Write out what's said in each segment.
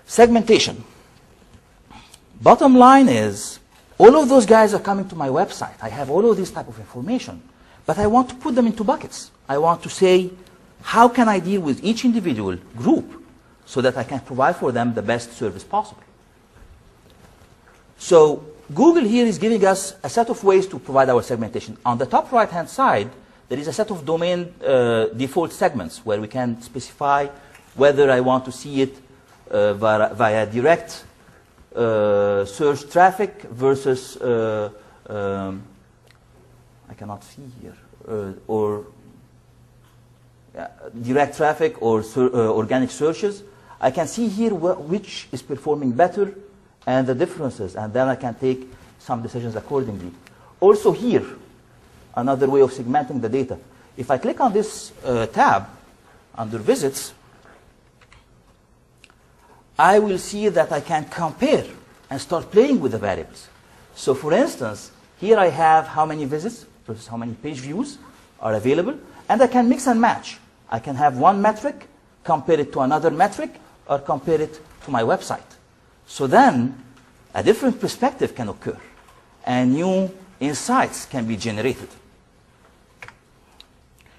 Segmentation. Bottom line is, all of those guys are coming to my website. I have all of this type of information, but I want to put them into buckets. I want to say, how can I deal with each individual group so that I can provide for them the best service possible? So Google here is giving us a set of ways to provide our segmentation. On the top right-hand side, there is a set of domain default segments where we can specify whether I want to see it via direct search traffic versus, I cannot see here, or direct traffic or organic searches. I can see here which is performing better and the differences, and then I can take some decisions accordingly. Also here, another way of segmenting the data. If I click on this tab under visits, I will see that I can compare and start playing with the variables. So for instance, here I have how many visits versus how many page views are available, and I can mix and match. I can have one metric, compare it to another metric, or compare it to my website. So then, a different perspective can occur, and new insights can be generated.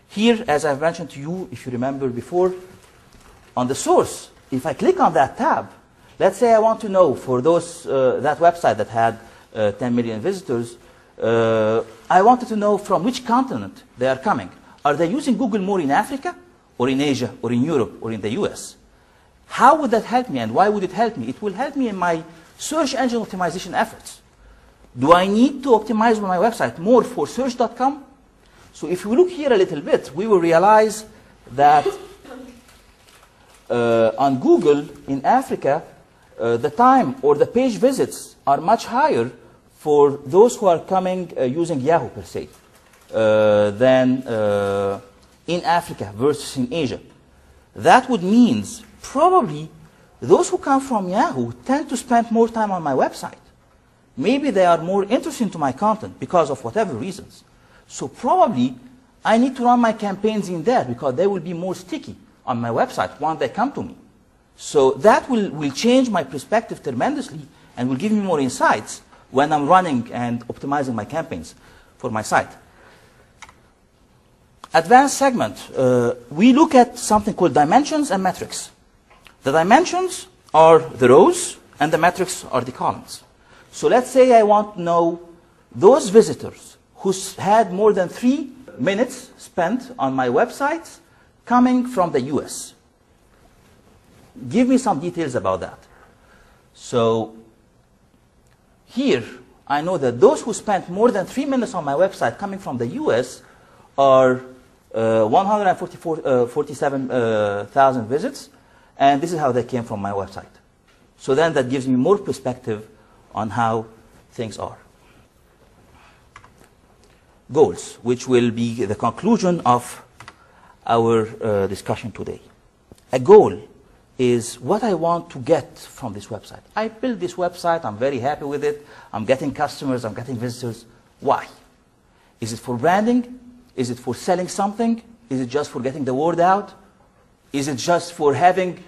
Here, as I've mentioned to you, if you remember before, on the source, if I click on that tab, let's say I want to know for those that website that had 10 million visitors, I wanted to know from which continent they are coming. Are they using Google more in Africa, or in Asia, or in Europe, or in the US? How would that help me, and why would it help me? It will help me in my search engine optimization efforts. Do I need to optimize my website more for search.com? So if we look here a little bit, we will realize that on Google in Africa, the time or the page visits are much higher for those who are coming using Yahoo per se than in Africa versus in Asia. That would mean probably those who come from Yahoo tend to spend more time on my website. Maybe they are more interested in my content because of whatever reasons. So probably I need to run my campaigns in there because they will be more sticky on my website once they come to me. So that will change my perspective tremendously and will give me more insights when I'm running and optimizing my campaigns for my site. Advanced segment, we look at something called dimensions and metrics. The dimensions are the rows and the metrics are the columns. So let's say I want to know those visitors who had more than 3 minutes spent on my websites coming from the US. Give me some details about that. So here, I know that those who spent more than 3 minutes on my website coming from the US are 147,000 visits, and this is how they came from my website. So then that gives me more perspective on how things are. Goals, which will be the conclusion of our discussion today. A goal is what I want to get from this website. I built this website, I'm very happy with it, I'm getting customers, I'm getting visitors. Why? Is it for branding? Is it for selling something? Is it just for getting the word out? Is it just for having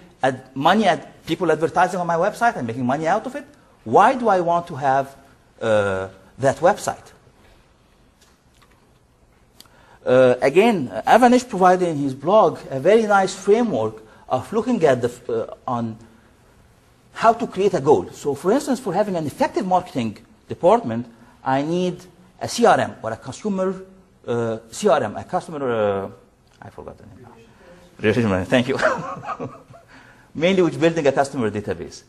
money at people advertising on my website and making money out of it? Why do I want to have that website? Again, Avanish provided in his blog a very nice framework of looking at on how to create a goal. So for instance, for having an effective marketing department, I need a CRM or a customer CRM, a customer, I forgot the name now. Relationship, thank you. Mainly with building a customer database.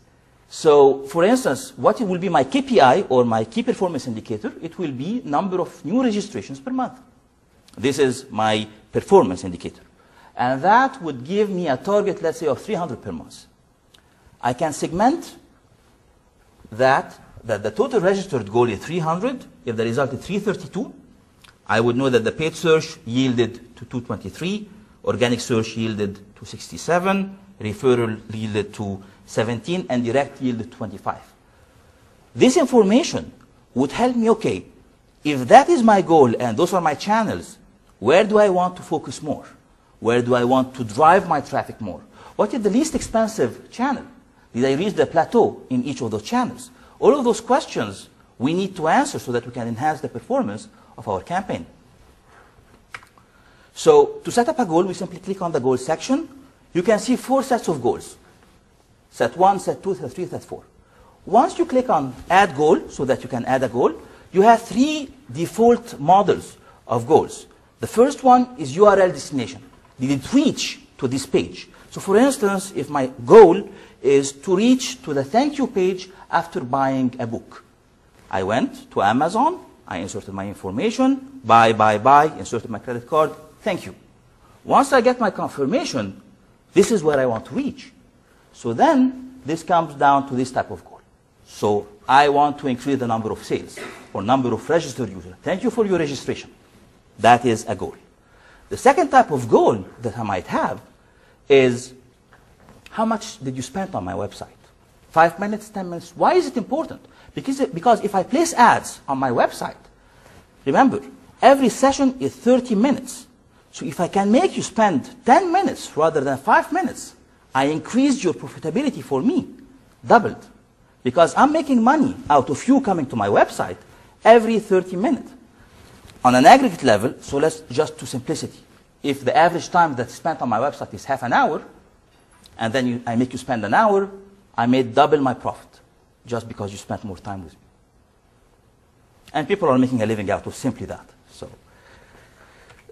So for instance, what will be my KPI or my key performance indicator? It will be number of new registrations per month. This is my performance indicator. And that would give me a target, let's say, of 300 per month. I can segment that the total registered goal is 300. If the result is 332, I would know that the paid search yielded to 223, organic search yielded to 67, referral yielded to 17, and direct yielded to 25. This information would help me, okay, if that is my goal and those are my channels, where do I want to focus more? Where do I want to drive my traffic more? What is the least expensive channel Did I reach the plateau in each of those channels? All of those questions we need to answer so that we can enhance the performance of our campaign. So to set up a goal, we simply click on the goals section. You can see 4 sets of goals. Set 1, set 2, set 3, set 4. Once you click on add goal, so that you can add a goal, you have 3 default models of goals. The first one is URL destination. Did it reach to this page? So for instance, if my goal is to reach to the thank you page after buying a book. I went to Amazon, I inserted my information, buy, inserted my credit card, thank you. Once I get my confirmation, this is where I want to reach. So then, this comes down to this type of goal. So I want to increase the number of sales or number of registered users. Thank you for your registration. That is a goal. The second type of goal that I might have is how much did you spend on my website? 5 minutes, 10 minutes. Why is it important? Because if I place ads on my website, remember, every session is 30 minutes. So if I can make you spend 10 minutes rather than 5 minutes, I increased your profitability for me, doubled. Because I'm making money out of you coming to my website every 30 minutes. On an aggregate level, so let's just to simplicity. If the average time that's spent on my website is half an hour, and then I make you spend an hour, I made double my profit, just because you spent more time with me. And people are making a living out of simply that. So,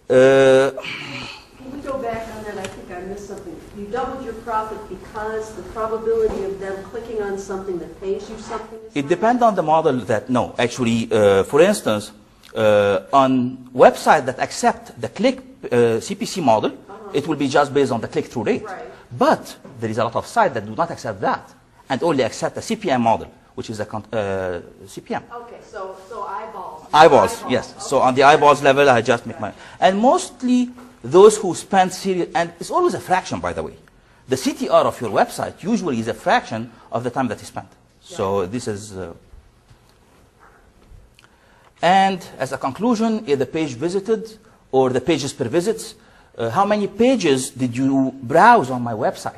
Can we go back on that? I think I missed something. You doubled your profit because the probability of them clicking on something that pays you something is it depends on the model that, no, actually, for instance, on websites that accept the click CPC model, it will be just based on the click-through rate. Right. But there is a lot of sites that do not accept that and only accept a CPM model, which is a CPM. Okay, so eyeballs. Eyeballs, yes. Okay. So on the eyeballs level, I just make my... And mostly those who spend serious... And it's always a fraction, by the way. The CTR of your website usually is a fraction of the time that you spent. So this is... And as a conclusion, is the page visited or the pages per visits? How many pages did you browse on my website?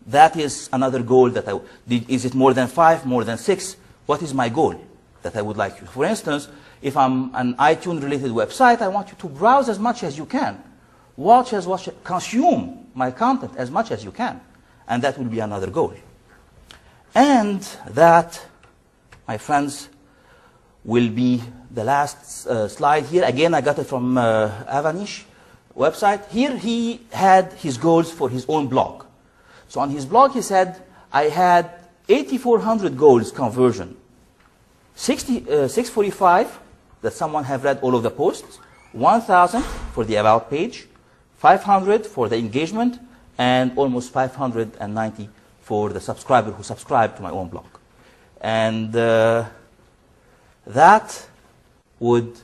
That is another goal that I... Is it more than 5, more than 6? What is my goal that I would like you? For instance, if I'm an iTunes-related website, I want you to browse as much as you can. Consume my content as much as you can. And that will be another goal. And that, my friends, will be the last slide here. Again, I got it from Avanish website. Here he had his goals for his own blog. So on his blog he said, I had 8,400 goals conversion. 645 that someone have read all of the posts, 1,000 for the about page, 500 for the engagement, and almost 590 for the subscriber who subscribed to my own blog. And that would